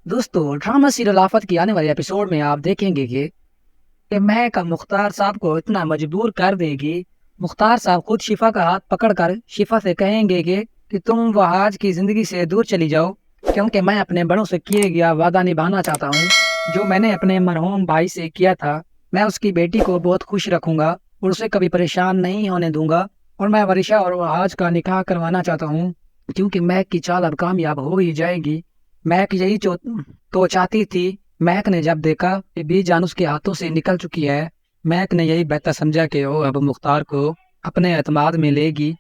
دوستو drama serial آفت کی آنے والے ایپیسوڈ میں آپ دیکھیں گے کہ مہک مختار صاحب کو اتنا مجبور کر دے گی۔ مختار صاحب خود شفا کا ہاتھ پکڑ کر شفا سے کہیں گے کہ تم وہاج کی زندگی سے دور چلی جاؤ، کیونکہ میں اپنے بڑوں سے کیے گیا وعدہ نبھانا چاہتا ہوں جو میں نے اپنے مرحوم بھائی سے کیا تھا۔ میں اس کی بیٹی کو بہت خوش رکھوں گا اور اسے کبھی پریشان نہیں ہونے دوں گا، اور میں ورشہ اور وہاج کا نکاح کروانا چاہتا ہوں کیونکہ مہک کی چال اب کامیاب ہو ہی جائے گی۔ مہک یہی تو چاہتی تھی۔ مہک نے جب دیکھا کہ بی جان اس کے ہاتھوں سے نکل چکی ہے، مہک نے یہی بہتر سمجھا کہ وہ اب مختار کو اپنے اعتماد میں لے گی۔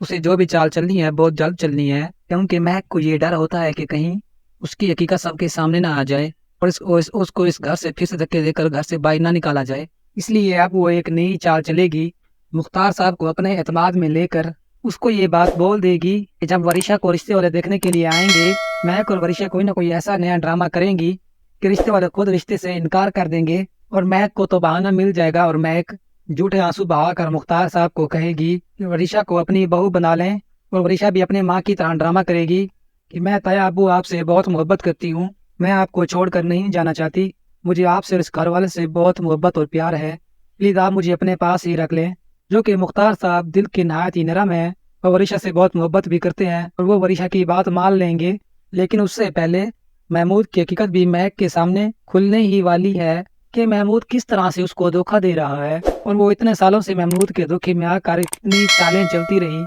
اسے جو بھی چال چلنی ہے بہت جلد چلنی ہے، کیونکہ مہک کو یہ ڈر ہوتا ہے کہ کہیں اس کی حقیقت سب کے سامنے نہ آ جائے اور اس کو اس گھر سے پھر سے دھکے دے کر گھر سے باہر نہ نکالا جائے۔ اس لیے اب وہ ایک نئی چال چلے گی۔ مختار صاحب کو اپنے اعتماد میں لے کر اس کو یہ بات بول دے گی کہ جب ورشہ کو رشتے والے دیکھنے کے لیے آئیں گے، مہک اور ورشہ کوئی نہ کوئی ایسا نیا ڈرامہ کریں گی کہ رشتے والے خود رشتے سے انکار کر دیں گے، اور مہک کو تو بہانہ مل جائے گا، اور مہک جھوٹے آنسو بہا کر مختار صاحب کو کہے گی کہ ورشہ کو اپنی بہو بنا لیں، اور ورشہ بھی اپنے ماں کی طرح ڈرامہ کرے گی کہ میں تایا ابو آپ سے بہت محبت کرتی ہوں، میں آپ کو چھوڑ کر نہیں جانا چاہتی، مجھے آپ سے اس گھر والے سے بہت محبت اور پیار ہے، پلیز آپ مجھے اپنے پاس ہی رکھ لیں۔ جو کہ مختار صاحب دل کے نہایت ہی نرم ہے اور ورشہ سے بہت محبت بھی کرتے ہیں، اور وہ ورشہ کی بات مان لیں گے، لیکن اس سے پہلے محمود کی حقیقت بھی مہک کے سامنے کھلنے ہی والی ہے کہ محمود کس طرح سے اس کو دھوکہ دے رہا ہے، اور وہ اتنے سالوں سے محمود کے دھوکے میں آ کر اتنی چالیں چلتی رہی۔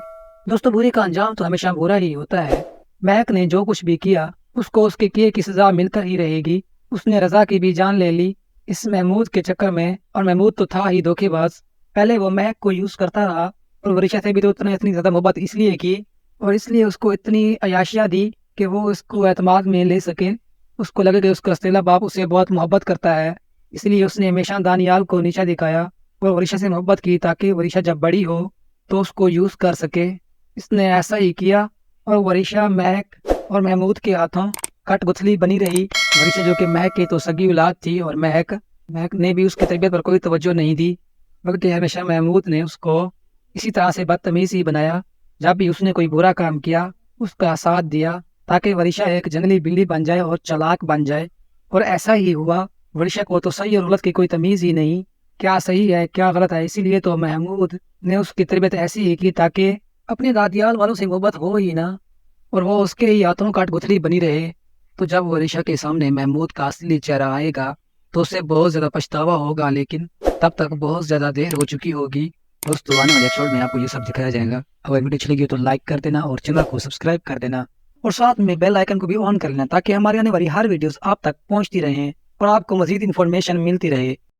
دوستو برے کا انجام تو ہمیشہ برا ہی ہوتا ہے۔ مہک نے جو کچھ بھی کیا اس کو اس کے کیے کی سزا مل کر ہی رہے گی۔ اس نے رضا کی بھی جان لے لی اس محمود کے چکر میں، اور محمود تو تھا ہی دھوکے باز۔ پہلے وہ مہک کو یوز کرتا رہا، اور ورشہ سے بھی تو اتنی زیادہ محبت اس لیے کی اور اس لیے اس کو اتنی عیاشیاں دی کہ وہ اس کو اعتماد میں لے سکے، اس کو لگے کہ اس کا اصطلاح باپ اسے بہت محبت کرتا ہے، اس لیے اس نے ہمیشہ دانیال کو نیچا دکھایا اور ورشہ سے محبت کی تاکہ ورشہ جب بڑی ہو تو اس کو یوز کر سکے۔ اس نے ایسا ہی کیا، اور ورشہ مہک اور محمود کے ہاتھوں کٹ گتھلی بنی رہی۔ ورشہ جو کہ مہک کی تو سگی اولاد تھی، اور مہک نے بھی اس کی تربیت پر کوئی توجہ نہیں دی، بلکہ ہمیشہ محمود نے اس کو اسی طرح سے بدتمیز ہی بنایا۔ جب بھی اس نے کوئی برا کام کیا اس کا ساتھ دیا تاکہ ورشہ ایک جنگلی بلی بن جائے اور چلاک بن جائے، اور ایسا ہی ہوا۔ ورشہ کو تو صحیح اور غلط کی کوئی تمیز ہی نہیں، کیا صحیح ہے کیا غلط ہے، اسی لیے تو محمود نے اس کی تربیت ایسی ہی کی تاکہ اپنے دادیال والوں سے محبت ہو ہی نہ، اور وہ اس کے ہی ہاتھوں کاٹ گتھلی بنی رہے۔ تو جب ورشہ کے سامنے محمود کا اصلی چہرہ آئے گا تو اسے بہت زیادہ پچھتاوا ہوگا، لیکن تب تک بہت زیادہ دیر ہو چکی ہوگی۔ دوستو آنے والے ایپیسوڈ میں آپ کو یہ سب دکھایا جائے گا۔ اگر ویڈیو اچھی لگی تو لائک کر دینا اور چینل کو سبسکرائب کر دینا، اور ساتھ میں بیل آئیکن کو بھی آن کر لینا تاکہ ہماری آنے والی ہر ویڈیوز آپ تک پہنچتی رہیں اور آپ کو مزید انفارمیشن ملتی رہے۔